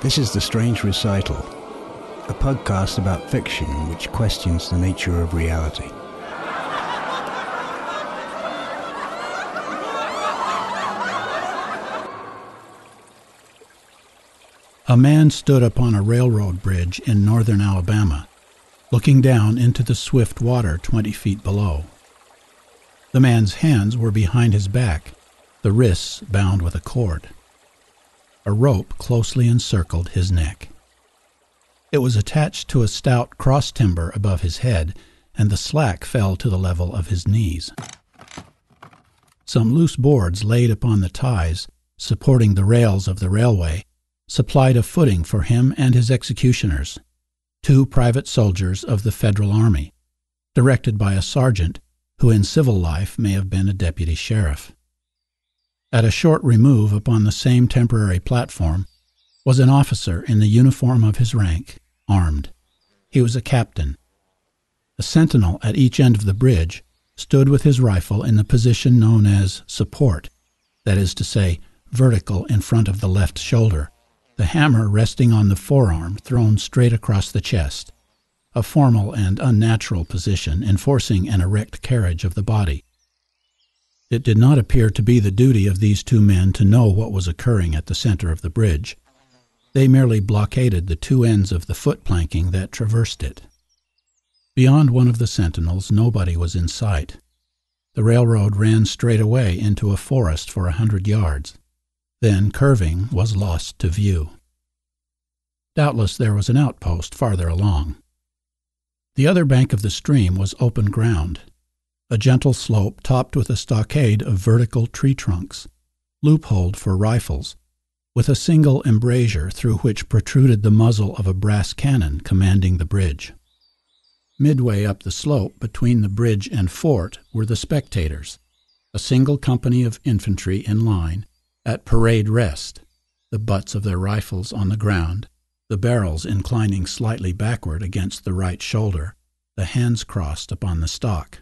This is The Strange Recital, a podcast about fiction which questions the nature of reality. A man stood upon a railroad bridge in northern Alabama, looking down into the swift water 20 feet below. The man's hands were behind his back, the wrists bound with a cord. A rope closely encircled his neck. It was attached to a stout cross timber above his head, and the slack fell to the level of his knees. Some loose boards laid upon the ties, supporting the rails of the railway, supplied a footing for him and his executioners, 2 private soldiers of the Federal Army, directed by a sergeant who in civil life may have been a deputy sheriff. At a short remove upon the same temporary platform was an officer in the uniform of his rank, armed. He was a captain. A sentinel at each end of the bridge stood with his rifle in the position known as support, that is to say, vertical in front of the left shoulder, the hammer resting on the forearm thrown straight across the chest, a formal and unnatural position enforcing an erect carriage of the body. It did not appear to be the duty of these 2 men to know what was occurring at the center of the bridge. They merely blockaded the 2 ends of the foot planking that traversed it. Beyond one of the sentinels, nobody was in sight. The railroad ran straight away into a forest for 100 yards, then, curving, was lost to view. Doubtless there was an outpost farther along. The other bank of the stream was open ground, a gentle slope topped with a stockade of vertical tree trunks, loopholed for rifles, with a single embrasure through which protruded the muzzle of a brass cannon commanding the bridge. Midway up the slope between the bridge and fort were the spectators, a single company of infantry in line, at parade rest, the butts of their rifles on the ground, the barrels inclining slightly backward against the right shoulder, the hands crossed upon the stock.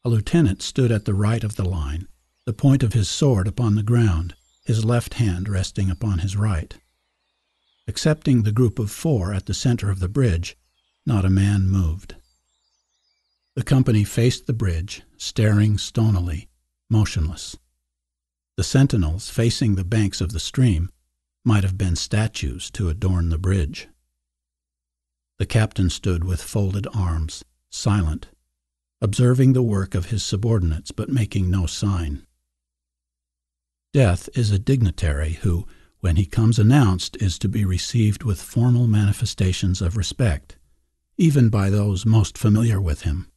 A lieutenant stood at the right of the line, the point of his sword upon the ground, his left hand resting upon his right. Excepting the group of 4 at the center of the bridge, not a man moved. The company faced the bridge, staring stonily, motionless. The sentinels facing the banks of the stream might have been statues to adorn the bridge. The captain stood with folded arms, silent, observing the work of his subordinates but making no sign. Death is a dignitary who, when he comes announced, is to be received with formal manifestations of respect, even by those most familiar with him.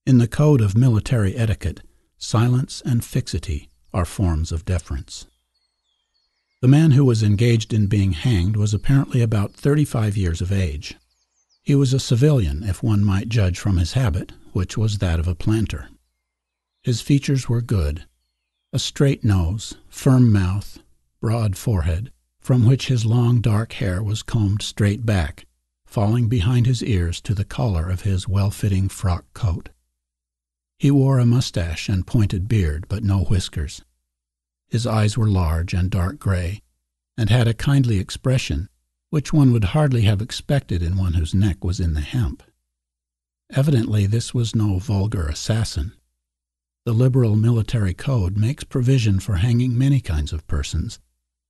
In the code of military etiquette, silence and fixity are forms of deference. The man who was engaged in being hanged was apparently about 35 years of age. He was a civilian, if one might judge from his habit, which was that of a planter. His features were good: a straight nose, firm mouth, broad forehead, from which his long dark hair was combed straight back, falling behind his ears to the collar of his well-fitting frock coat. He wore a mustache and pointed beard, but no whiskers. His eyes were large and dark gray, and had a kindly expression which one would hardly have expected in one whose neck was in the hemp. Evidently this was no vulgar assassin. The liberal military code makes provision for hanging many kinds of persons,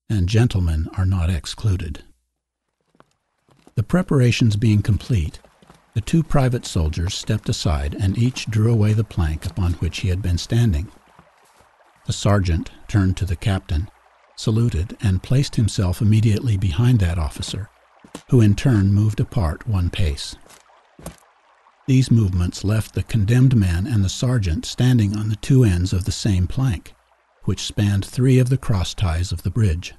and gentlemen are not excluded. The preparations being complete, the 2 private soldiers stepped aside and each drew away the plank upon which he had been standing. The sergeant turned to the captain, saluted, and placed himself immediately behind that officer, who in turn moved apart 1 pace. These movements left the condemned man and the sergeant standing on the 2 ends of the same plank, which spanned 3 of the cross ties of the bridge.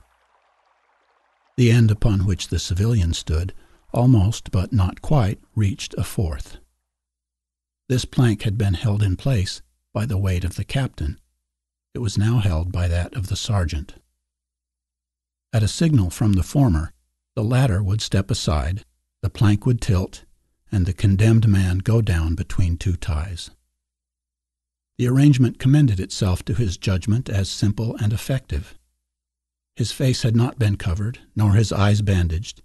The end upon which the civilian stood, almost but not quite, reached a 4th. This plank had been held in place by the weight of the captain. It was now held by that of the sergeant. At a signal from the former, the latter would step aside, the plank would tilt, and the condemned man go down between 2 ties. The arrangement commended itself to his judgment as simple and effective. His face had not been covered, nor his eyes bandaged.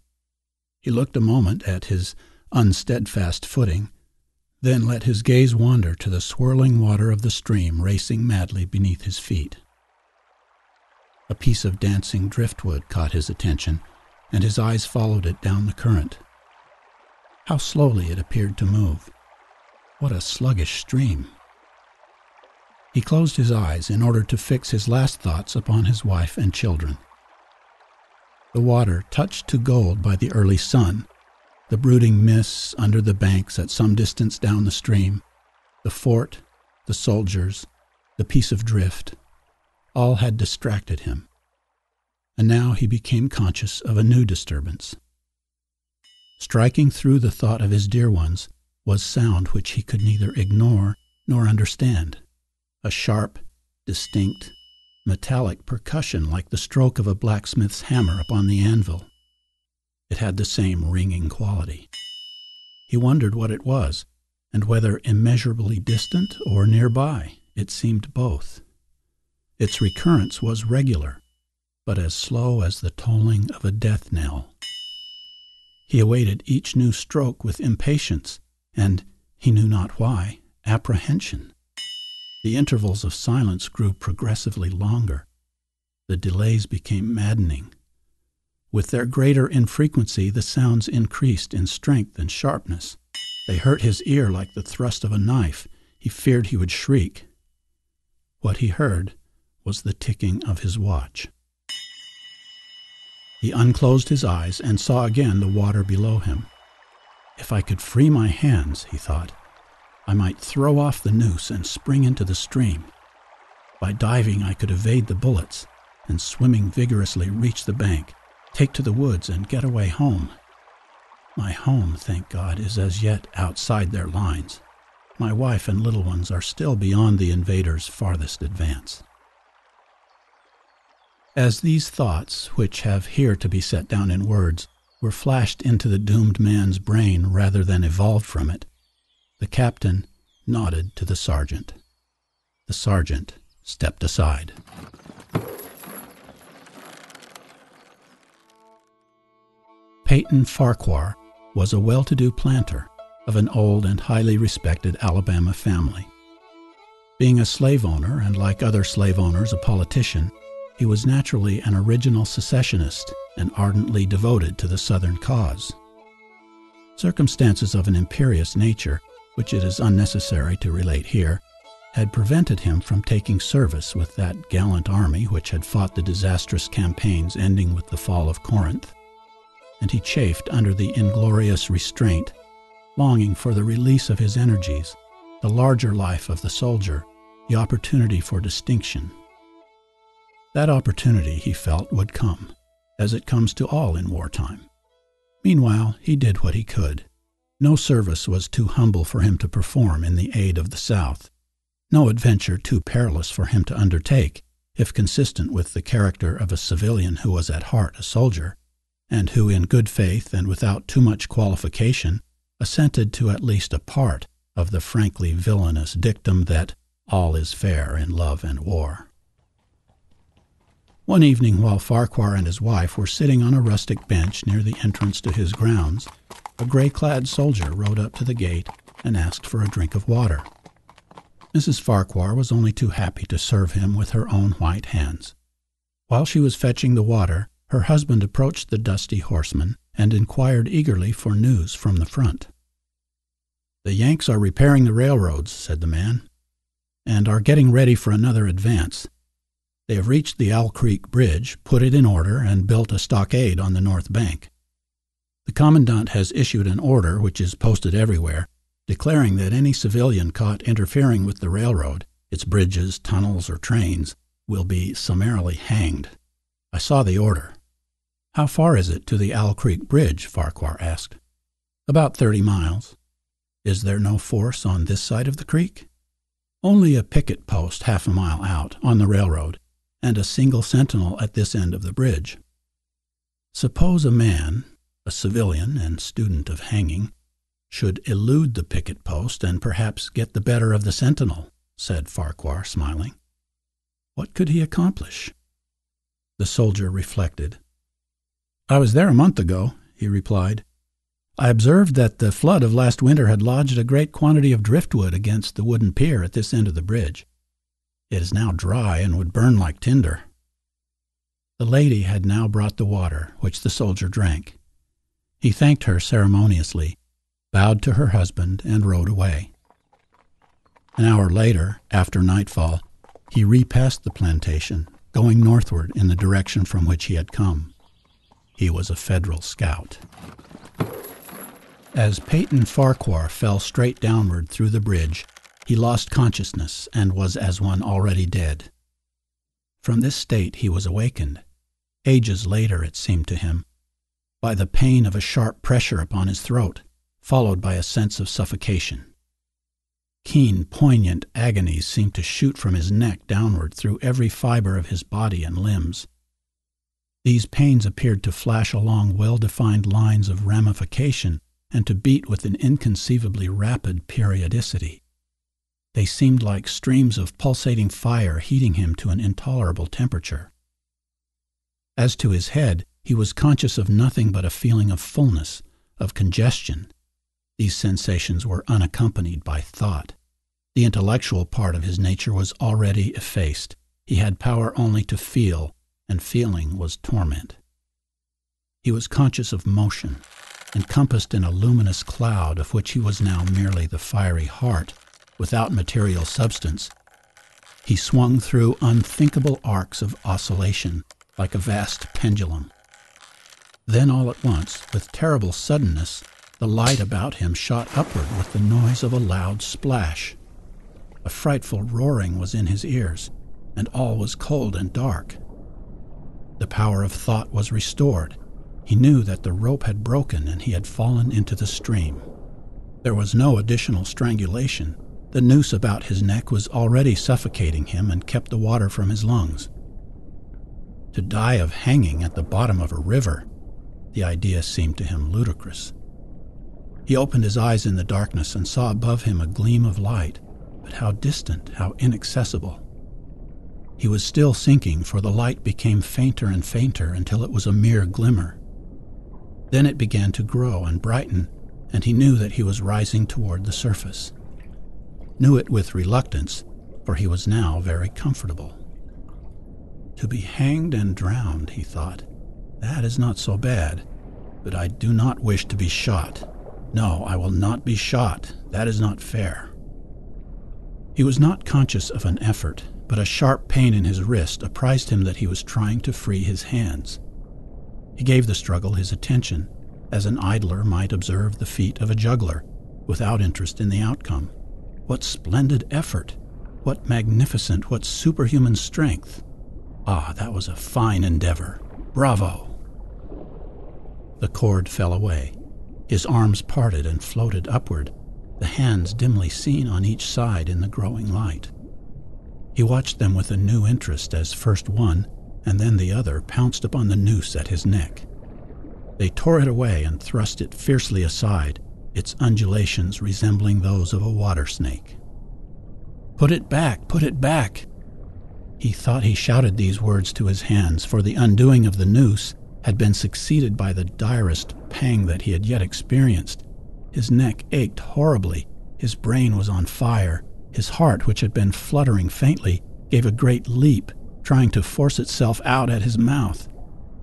He looked a moment at his unsteadfast footing, then let his gaze wander to the swirling water of the stream racing madly beneath his feet. A piece of dancing driftwood caught his attention, and his eyes followed it down the current. How slowly it appeared to move. What a sluggish stream. He closed his eyes in order to fix his last thoughts upon his wife and children. The water, touched to gold by the early sun, the brooding mists under the banks at some distance down the stream, the fort, the soldiers, the piece of drift, all had distracted him. And now he became conscious of a new disturbance. Striking through the thought of his dear ones was sound which he could neither ignore nor understand, a sharp, distinct, metallic percussion like the stroke of a blacksmith's hammer upon the anvil. It had the same ringing quality. He wondered what it was, and whether immeasurably distant or nearby. It seemed both. Its recurrence was regular, but as slow as the tolling of a death knell. He awaited each new stroke with impatience and, he knew not why, apprehension. The intervals of silence grew progressively longer. The delays became maddening. With their greater infrequency, the sounds increased in strength and sharpness. They hurt his ear like the thrust of a knife. He feared he would shriek. What he heard was the ticking of his watch. He unclosed his eyes and saw again the water below him. If I could free my hands, he thought, I might throw off the noose and spring into the stream. By diving I could evade the bullets, and swimming vigorously reach the bank, take to the woods and get away home. My home, thank God, is as yet outside their lines. My wife and little ones are still beyond the invaders' farthest advance. As these thoughts, which have here to be set down in words, were flashed into the doomed man's brain rather than evolved from it, the captain nodded to the sergeant. The sergeant stepped aside. Peyton Farquhar was a well-to-do planter of an old and highly respected Alabama family. Being a slave owner, and like other slave owners a politician, he was naturally an original secessionist and ardently devoted to the Southern cause. Circumstances of an imperious nature, which it is unnecessary to relate here, had prevented him from taking service with that gallant army which had fought the disastrous campaigns ending with the fall of Corinth, and he chafed under the inglorious restraint, longing for the release of his energies, the larger life of the soldier, the opportunity for distinction. That opportunity, he felt, would come, as it comes to all in wartime. Meanwhile, he did what he could. No service was too humble for him to perform in the aid of the South, no adventure too perilous for him to undertake, if consistent with the character of a civilian who was at heart a soldier, and who in good faith and without too much qualification assented to at least a part of the frankly villainous dictum that all is fair in love and war. One evening, while Farquhar and his wife were sitting on a rustic bench near the entrance to his grounds, a gray-clad soldier rode up to the gate and asked for a drink of water. Mrs. Farquhar was only too happy to serve him with her own white hands. While she was fetching the water, her husband approached the dusty horseman and inquired eagerly for news from the front. "The Yanks are repairing the railroads," said the man, "and are getting ready for another advance. They have reached the Owl Creek Bridge, put it in order, and built a stockade on the north bank. The commandant has issued an order, which is posted everywhere, declaring that any civilian caught interfering with the railroad, its bridges, tunnels, or trains, will be summarily hanged. I saw the order." "How far is it to the Owl Creek Bridge?" Farquhar asked. "About 30 miles. Is there no force on this side of the creek?" "Only a picket post half a mile out, on the railroad, and a single sentinel at this end of the bridge." "Suppose a man, a civilian and student of hanging, should elude the picket post and perhaps get the better of the sentinel," said Farquhar, smiling. "What could he accomplish?" The soldier reflected. "I was there a month ago," he replied. "I observed that the flood of last winter had lodged a great quantity of driftwood against the wooden pier at this end of the bridge. It is now dry and would burn like tinder." The lady had now brought the water, which the soldier drank. He thanked her ceremoniously, bowed to her husband, and rode away. An hour later, after nightfall, he repassed the plantation, going northward in the direction from which he had come. He was a Federal scout. As Peyton Farquhar fell straight downward through the bridge, he lost consciousness and was as one already dead. From this state he was awakened, ages later it seemed to him, by the pain of a sharp pressure upon his throat, followed by a sense of suffocation. Keen, poignant agonies seemed to shoot from his neck downward through every fiber of his body and limbs. These pains appeared to flash along well-defined lines of ramification and to beat with an inconceivably rapid periodicity. They seemed like streams of pulsating fire heating him to an intolerable temperature. As to his head, he was conscious of nothing but a feeling of fullness, of congestion. These sensations were unaccompanied by thought. The intellectual part of his nature was already effaced. He had power only to feel, and feeling was torment. He was conscious of motion, encompassed in a luminous cloud of which he was now merely the fiery heart, without material substance. He swung through unthinkable arcs of oscillation, like a vast pendulum. Then all at once, with terrible suddenness, the light about him shot upward with the noise of a loud splash. A frightful roaring was in his ears, and all was cold and dark. The power of thought was restored. He knew that the rope had broken and he had fallen into the stream. There was no additional strangulation. The noose about his neck was already suffocating him and kept the water from his lungs. To die of hanging at the bottom of a river, the idea seemed to him ludicrous. He opened his eyes in the darkness and saw above him a gleam of light, but how distant, how inaccessible. He was still sinking, for the light became fainter and fainter until it was a mere glimmer. Then it began to grow and brighten, and he knew that he was rising toward the surface. Knew it with reluctance, for he was now very comfortable. To be hanged and drowned, he thought, that is not so bad, but I do not wish to be shot. No, I will not be shot. That is not fair. He was not conscious of an effort, but a sharp pain in his wrist apprised him that he was trying to free his hands. He gave the struggle his attention, as an idler might observe the feat of a juggler, without interest in the outcome. What splendid effort! What magnificent, what superhuman strength! Ah, that was a fine endeavor! Bravo! The cord fell away. His arms parted and floated upward, the hands dimly seen on each side in the growing light. He watched them with a new interest as first one and then the other pounced upon the noose at his neck. They tore it away and thrust it fiercely aside, its undulations resembling those of a water snake. "Put it back! Put it back!" He thought he shouted these words to his hands, for the undoing of the noose had been succeeded by the direst pang that he had yet experienced. His neck ached horribly, his brain was on fire, his heart, which had been fluttering faintly, gave a great leap, trying to force itself out at his mouth.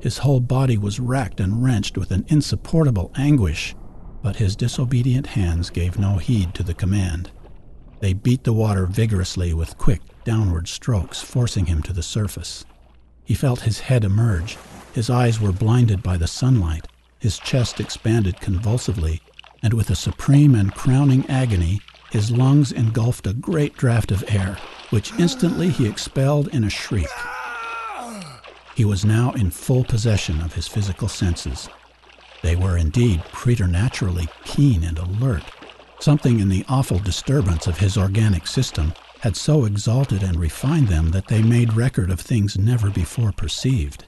His whole body was racked and wrenched with an insupportable anguish, but his disobedient hands gave no heed to the command. They beat the water vigorously with quick, downward strokes, forcing him to the surface. He felt his head emerge. His eyes were blinded by the sunlight. His chest expanded convulsively, and with a supreme and crowning agony, his lungs engulfed a great draught of air, which instantly he expelled in a shriek. He was now in full possession of his physical senses. They were indeed preternaturally keen and alert. Something in the awful disturbance of his organic system had so exalted and refined them that they made record of things never before perceived.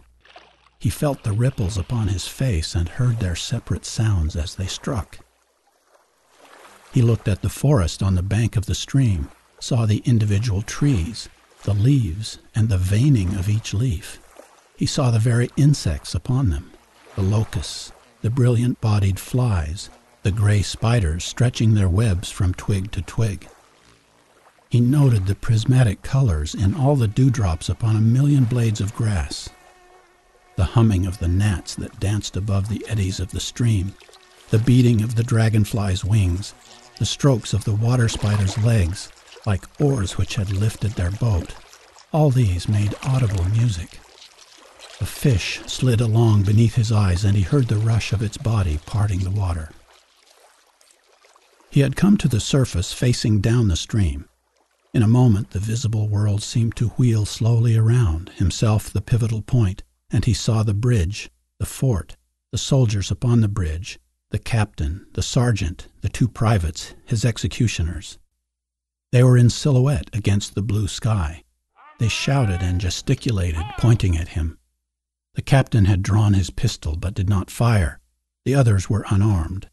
He felt the ripples upon his face and heard their separate sounds as they struck. He looked at the forest on the bank of the stream, saw the individual trees, the leaves, and the veining of each leaf. He saw the very insects upon them, the locusts, the brilliant-bodied flies, the gray spiders stretching their webs from twig to twig. He noted the prismatic colors in all the dewdrops upon a million blades of grass, the humming of the gnats that danced above the eddies of the stream, the beating of the dragonfly's wings, the strokes of the water spider's legs, like oars which had lifted their boat. All these made audible music. A fish slid along beneath his eyes, and he heard the rush of its body parting the water. He had come to the surface facing down the stream. In a moment the visible world seemed to wheel slowly around, himself the pivotal point, and he saw the bridge, the fort, the soldiers upon the bridge, the captain, the sergeant, the two privates, his executioners. They were in silhouette against the blue sky. They shouted and gesticulated, pointing at him. The captain had drawn his pistol but did not fire. The others were unarmed.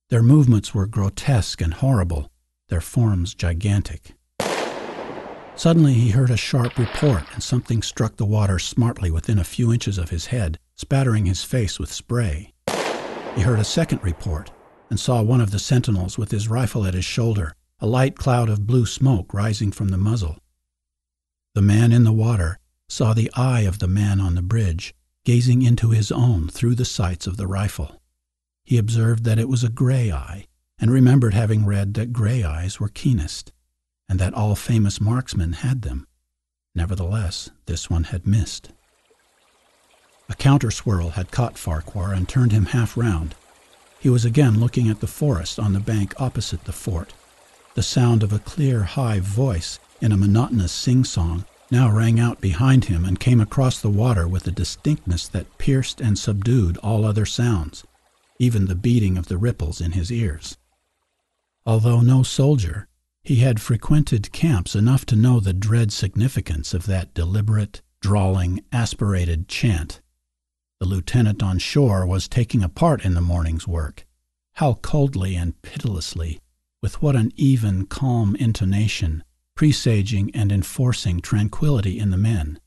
Their movements were grotesque and horrible, their forms gigantic. Suddenly he heard a sharp report, and something struck the water smartly within a few inches of his head, spattering his face with spray. He heard a second report, and saw one of the sentinels with his rifle at his shoulder, a light cloud of blue smoke rising from the muzzle. The man in the water saw the eye of the man on the bridge, gazing into his own through the sights of the rifle. He observed that it was a gray eye, and remembered having read that gray eyes were keenest, and that all famous marksmen had them. Nevertheless, this one had missed. A counter-swirl had caught Farquhar and turned him half round. He was again looking at the forest on the bank opposite the fort. The sound of a clear, high voice in a monotonous sing-song now rang out behind him and came across the water with a distinctness that pierced and subdued all other sounds, even the beating of the ripples in his ears. Although no soldier, he had frequented camps enough to know the dread significance of that deliberate, drawling, aspirated chant. The lieutenant on shore was taking a part in the morning's work. How coldly and pitilessly, with what an even, calm intonation, presaging and enforcing tranquility in the men,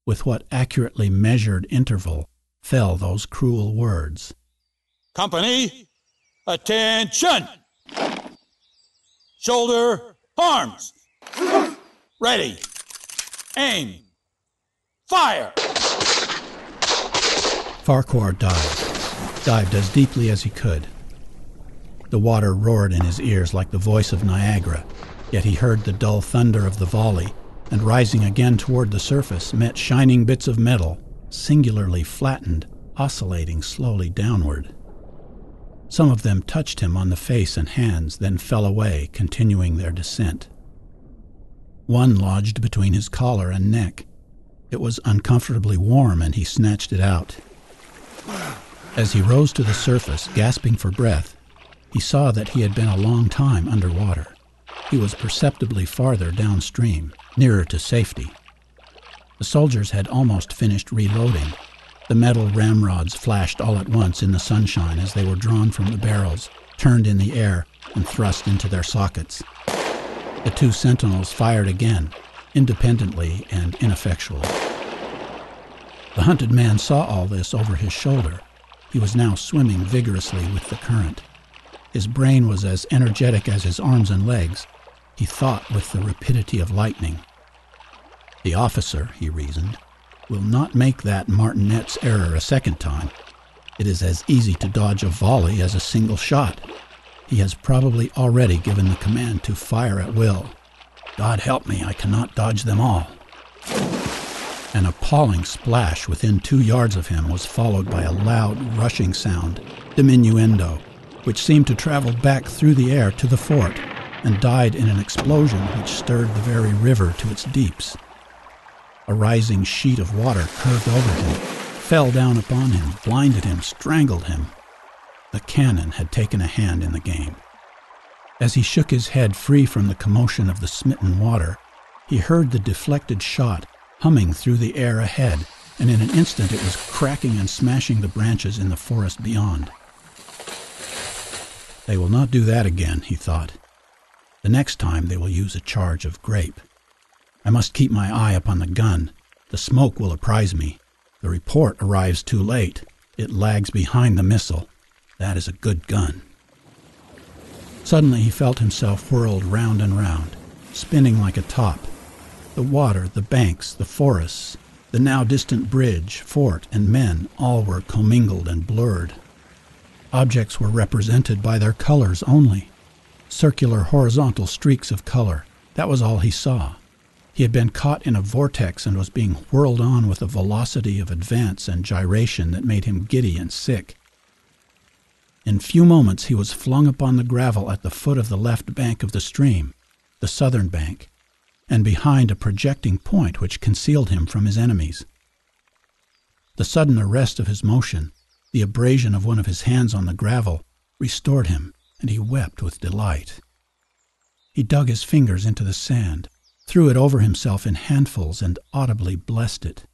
with what accurately measured interval fell those cruel words. Company, attention! Shoulder, arms! Ready, aim, fire! Farquhar dived as deeply as he could. The water roared in his ears like the voice of Niagara, yet he heard the dull thunder of the volley, and rising again toward the surface, met shining bits of metal, singularly flattened, oscillating slowly downward. Some of them touched him on the face and hands, then fell away, continuing their descent. One lodged between his collar and neck. It was uncomfortably warm, and he snatched it out. As he rose to the surface, gasping for breath, he saw that he had been a long time underwater. He was perceptibly farther downstream, nearer to safety. The soldiers had almost finished reloading. The metal ramrods flashed all at once in the sunshine as they were drawn from the barrels, turned in the air, and thrust into their sockets. The two sentinels fired again, independently and ineffectually. The hunted man saw all this over his shoulder. He was now swimming vigorously with the current. His brain was as energetic as his arms and legs. He thought with the rapidity of lightning. The officer, he reasoned, will not make that martinet's error a second time. It is as easy to dodge a volley as a single shot. He has probably already given the command to fire at will. God help me, I cannot dodge them all. An appalling splash within 2 yards of him was followed by a loud, rushing sound, diminuendo, which seemed to travel back through the air to the fort and died in an explosion which stirred the very river to its deeps. A rising sheet of water curved over him, fell down upon him, blinded him, strangled him. The cannon had taken a hand in the game. As he shook his head free from the commotion of the smitten water, he heard the deflected shot humming through the air ahead, and in an instant it was cracking and smashing the branches in the forest beyond. They will not do that again, he thought. The next time they will use a charge of grape. I must keep my eye upon the gun. The smoke will apprise me. The report arrives too late. It lags behind the missile. That is a good gun. Suddenly he felt himself whirled round and round, spinning like a top. The water, the banks, the forests, the now distant bridge, fort, and men, all were commingled and blurred. Objects were represented by their colors only. Circular, horizontal streaks of color. That was all he saw. He had been caught in a vortex and was being whirled on with a velocity of advance and gyration that made him giddy and sick. In few moments he was flung upon the gravel at the foot of the left bank of the stream, the southern bank, and behind a projecting point which concealed him from his enemies. The sudden arrest of his motion, the abrasion of one of his hands on the gravel, restored him, and he wept with delight. He dug his fingers into the sand, threw it over himself in handfuls, and audibly blessed it.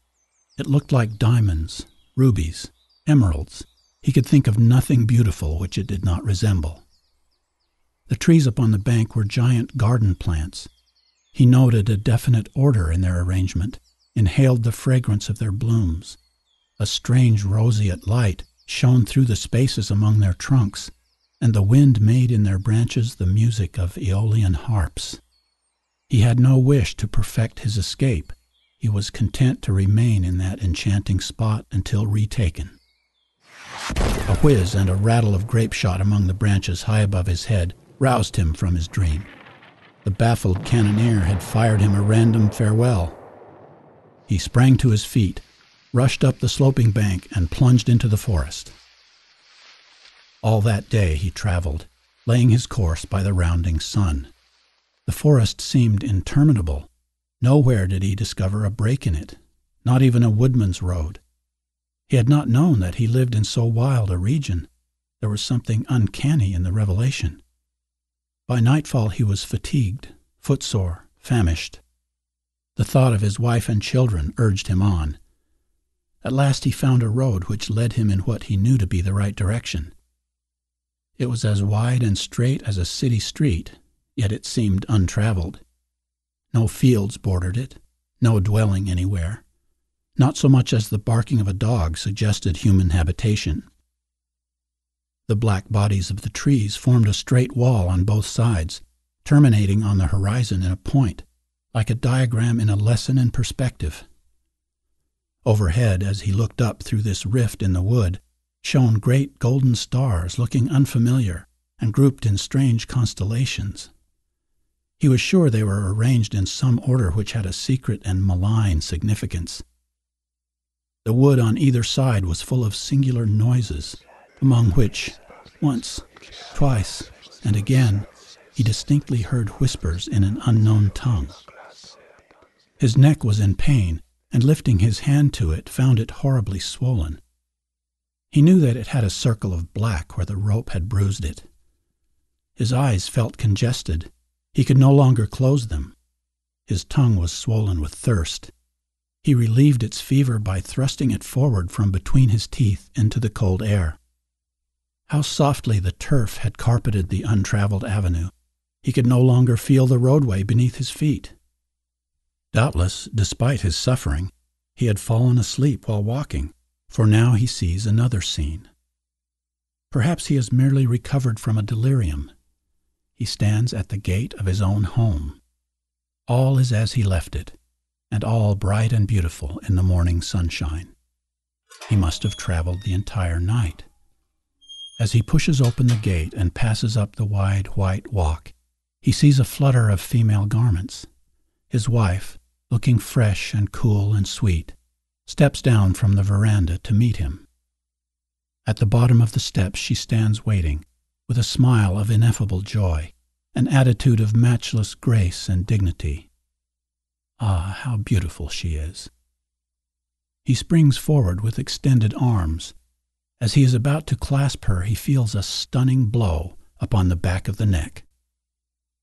It looked like diamonds, rubies, emeralds. He could think of nothing beautiful which it did not resemble. The trees upon the bank were giant garden plants. He noted a definite order in their arrangement, inhaled the fragrance of their blooms. A strange roseate light shone through the spaces among their trunks, and the wind made in their branches the music of Aeolian harps. He had no wish to perfect his escape. He was content to remain in that enchanting spot until retaken. A whiz and a rattle of grape shot among the branches high above his head roused him from his dream. The baffled cannoneer had fired him a random farewell. He sprang to his feet, rushed up the sloping bank, and plunged into the forest. All that day he traveled, laying his course by the rounding sun. The forest seemed interminable. Nowhere did he discover a break in it, not even a woodman's road. He had not known that he lived in so wild a region. There was something uncanny in the revelation. By nightfall he was fatigued, footsore, famished. The thought of his wife and children urged him on. At last he found a road which led him in what he knew to be the right direction. It was as wide and straight as a city street, yet it seemed untraveled. No fields bordered it, no dwelling anywhere. Not so much as the barking of a dog suggested human habitation. The black bodies of the trees formed a straight wall on both sides, terminating on the horizon in a point, like a diagram in a lesson in perspective. Overhead, as he looked up through this rift in the wood, shone great golden stars looking unfamiliar and grouped in strange constellations. He was sure they were arranged in some order which had a secret and malign significance. The wood on either side was full of singular noises, among which, once, twice, and again, he distinctly heard whispers in an unknown tongue. His neck was in pain, and lifting his hand to it, found it horribly swollen. He knew that it had a circle of black where the rope had bruised it. His eyes felt congested. He could no longer close them. His tongue was swollen with thirst. He relieved its fever by thrusting it forward from between his teeth into the cold air. How softly the turf had carpeted the untraveled avenue. He could no longer feel the roadway beneath his feet. Doubtless, despite his suffering, he had fallen asleep while walking, for now he sees another scene. Perhaps he has merely recovered from a delirium. He stands at the gate of his own home. All is as he left it, and all bright and beautiful in the morning sunshine. He must have traveled the entire night. As he pushes open the gate and passes up the wide white walk, he sees a flutter of female garments. His wife, looking fresh and cool and sweet, steps down from the veranda to meet him. At the bottom of the steps she stands waiting, with a smile of ineffable joy, an attitude of matchless grace and dignity. Ah, how beautiful she is! He springs forward with extended arms. As he is about to clasp her, he feels a stunning blow upon the back of the neck.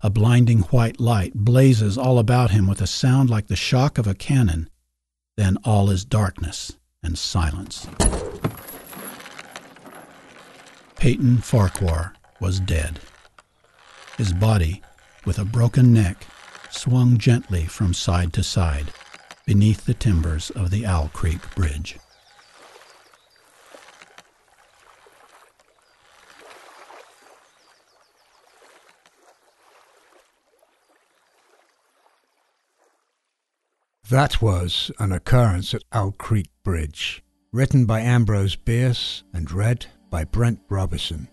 A blinding white light blazes all about him with a sound like the shock of a cannon. Then all is darkness and silence. Peyton Farquhar was dead. His body, with a broken neck, swung gently from side to side beneath the timbers of the Owl Creek Bridge. That was An Occurrence at Owl Creek Bridge, written by Ambrose Bierce and read by Brent Robison.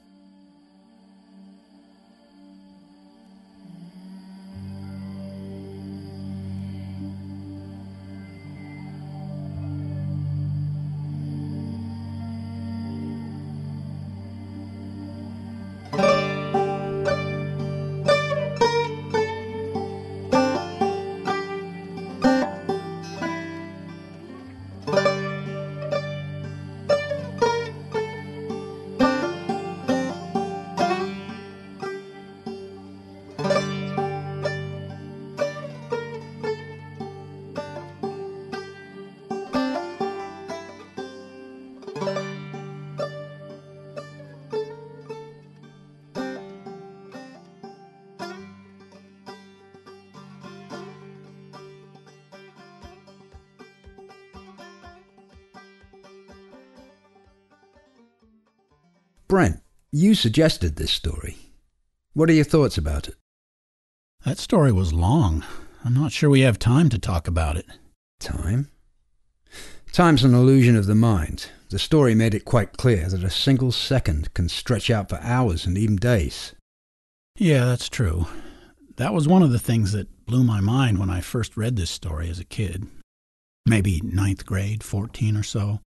Brent, you suggested this story. What are your thoughts about it? That story was long. I'm not sure we have time to talk about it. Time? Time's an illusion of the mind. The story made it quite clear that a single second can stretch out for hours and even days. Yeah, that's true. That was one of the things that blew my mind when I first read this story as a kid. Maybe 9th grade, 14 or so.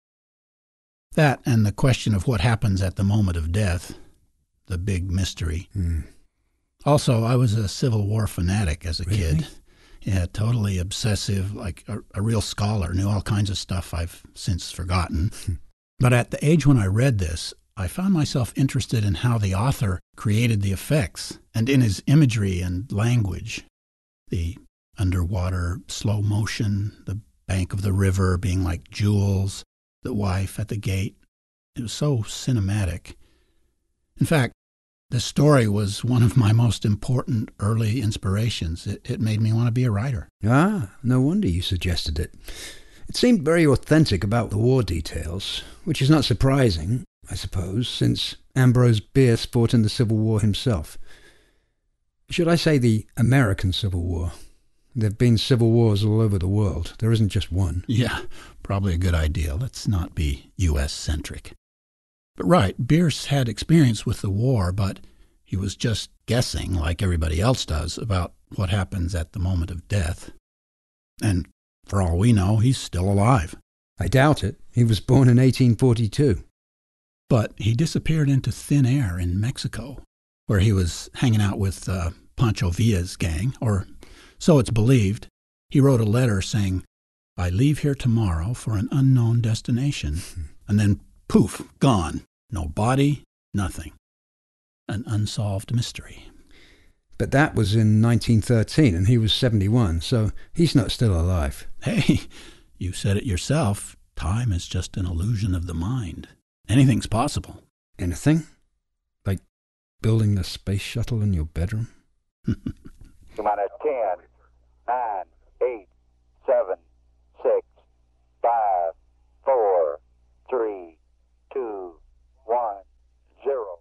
That and the question of what happens at the moment of death, the big mystery. Also, I was a Civil War fanatic as a kid. Yeah, totally obsessive, like a real scholar, knew all kinds of stuff I've since forgotten. But at the age when I read this, I found myself interested in how the author created the effects and in his imagery and language. The underwater slow motion, the bank of the river being like jewels, the wife at the gate. It was so cinematic. In fact, the story was one of my most important early inspirations. It made me want to be a writer. Ah, no wonder you suggested it. It seemed very authentic about the war details, which is not surprising, I suppose, since Ambrose Bierce fought in the Civil War himself. Should I say the American Civil War? There have been civil wars all over the world. There isn't just one. Yeah, probably a good idea. Let's not be U.S.-centric. But right, Bierce had experience with the war, but he was just guessing, like everybody else does, about what happens at the moment of death. And for all we know, he's still alive. I doubt it. He was born in 1842. But he disappeared into thin air in Mexico, where he was hanging out with Pancho Villa's gang, or so it's believed. He wrote a letter saying, "I leave here tomorrow for an unknown destination." And then, poof, gone. No body, nothing. An unsolved mystery. But that was in 1913, and he was 71, so he's not still alive. Hey, you said it yourself. Time is just an illusion of the mind. Anything's possible. Anything? Like building the space shuttle in your bedroom? Come on, 10, 9, 8, 7, 6, 5, 4, 3, 2, 1, 0.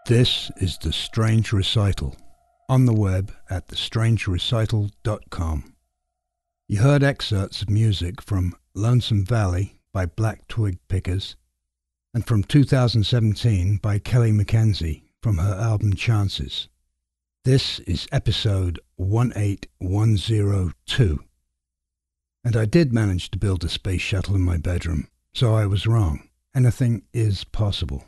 This is The Strange Recital, on the web at thestrangerecital.com. You heard excerpts of music from Lonesome Valley by Black Twig Pickers and from 2017 by Kelly Mackenzie from her album Chances. This is episode 18102. And I did manage to build a space shuttle in my bedroom, so I was wrong. Anything is possible.